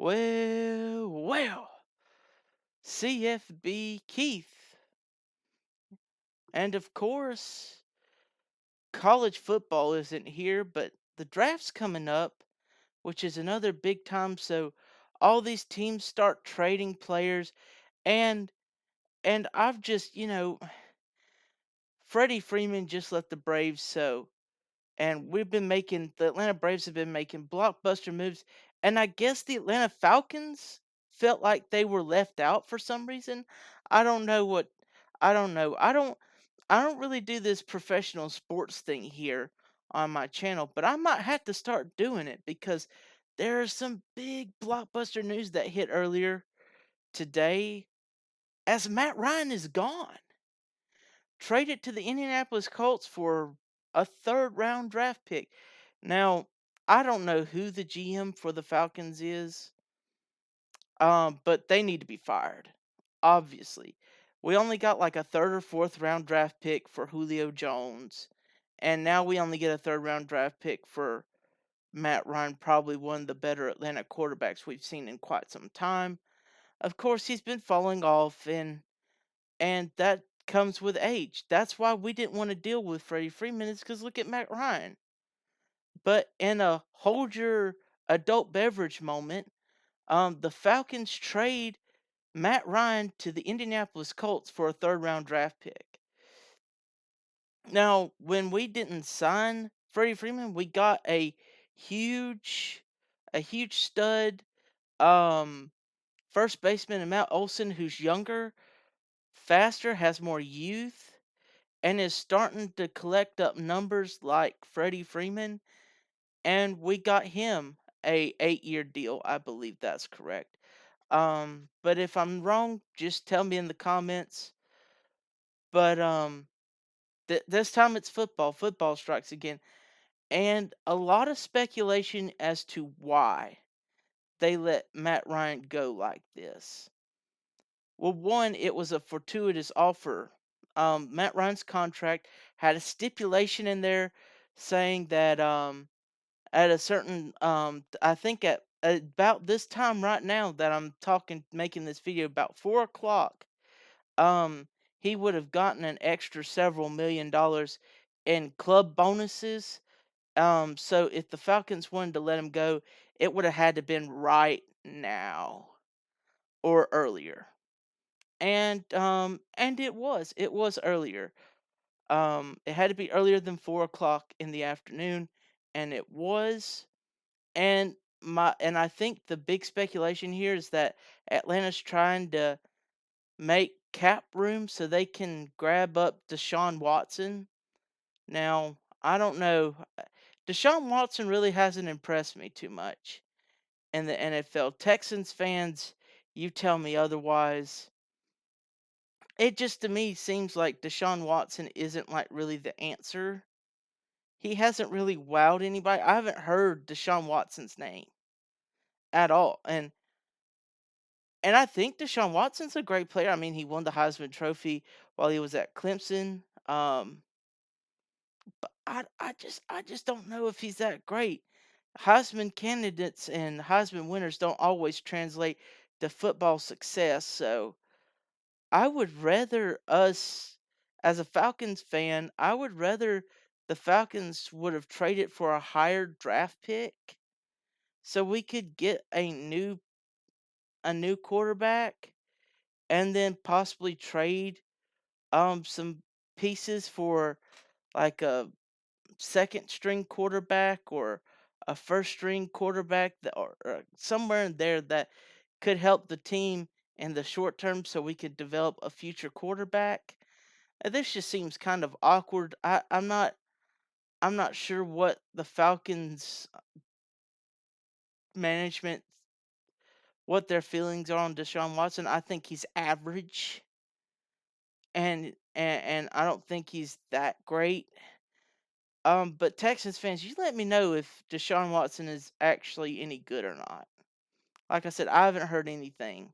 Well, CFB Keith. And of course, college football isn't here, but the draft's coming up, which is another big time. So all these teams start trading players and I've just, Freddie Freeman just left the Braves, so and the Atlanta Braves have been making blockbuster moves, and I guess the Atlanta Falcons felt like they were left out for some reason. I don't know what I don't know. I don't really do this professional sports thing here on my channel, but I might have to start doing it because there is some big blockbuster news that hit earlier today as Matt Ryan is gone. Traded to the Indianapolis Colts for a third round draft pick. Now, I don't know who the GM for the Falcons is, but they need to be fired. Obviously. We only got like a third or fourth round draft pick for Julio Jones. And now we only get a third round draft pick for Matt Ryan, probably one of the better Atlanta quarterbacks we've seen in quite some time. Of course, he's been falling off, and that comes with age. That's why we didn't want to deal with Freddie Freeman, is because look at Matt Ryan. But in a hold your adult beverage moment, the Falcons trade Matt Ryan to the Indianapolis Colts for a third round draft pick. Now, when we didn't sign Freddie Freeman, we got huge, a huge stud, um, first baseman, Matt Olson, who's younger, faster, has more youth, and is starting to collect up numbers like Freddie Freeman. And we got him a 8-year deal. I believe that's correct. But if I'm wrong, just tell me in the comments. But this time it's football. Football strikes again, and a lot of speculation as to why they let Matt Ryan go like this. Well, one, it was a fortuitous offer. Matt Ryan's contract had a stipulation in there saying that at a certain I think at about this time right now that I'm talking making this video about 4 o'clock, um he would have gotten an extra several $1 million in club bonuses. So if the Falcons wanted to let him go, it would have had to been right now or earlier. And it was earlier. It had to be earlier than 4 o'clock in the afternoon, and it was. And I think the big speculation here is that Atlanta's trying to make cap room so they can grab up Deshaun Watson. Now, I don't know. Deshaun Watson really hasn't impressed me too much in the NFL. Texans fans, you tell me otherwise. It just to me seems like Deshaun Watson isn't like really the answer. He hasn't really wowed anybody. I haven't heard Deshaun Watson's name at all. And I think Deshaun Watson's a great player. I mean, he won the Heisman Trophy while he was at Clemson. But I just don't know if he's that great. Heisman candidates and Heisman winners don't always translate to football success. So I would rather us, as a Falcons fan, I would rather the Falcons would have traded for a higher draft pick so we could get a new quarterback and then possibly trade some pieces for like a second string quarterback or a first string quarterback or somewhere in there that could help the team in the short term so we could develop a future quarterback. This just seems kind of awkward. I'm not sure what the Falcons management what their feelings are on Deshaun Watson. I think he's average and I don't think he's that great. But Texans fans, you let me know if Deshaun Watson is actually any good or not. Like I said, I haven't heard anything.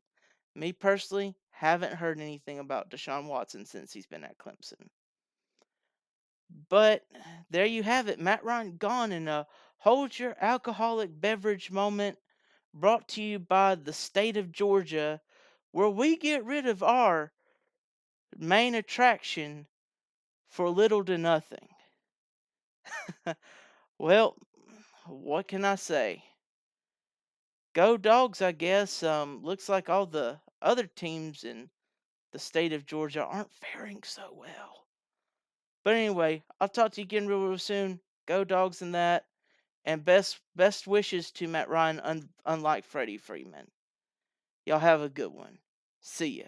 Me personally, haven't heard anything about Deshaun Watson since he's been at Clemson. But there you have it. Matt Ryan gone in a hold your alcoholic beverage moment. brought to you by the state of Georgia, where we get rid of our main attraction for little to nothing. Well, what can I say? Go dogs, I guess. Looks like all the other teams in the state of Georgia aren't faring so well. But anyway, I'll talk to you again real soon. Go dogs and that. And best wishes to Matt Ryan, unlike Freddie Freeman. Y'all have a good one. See ya.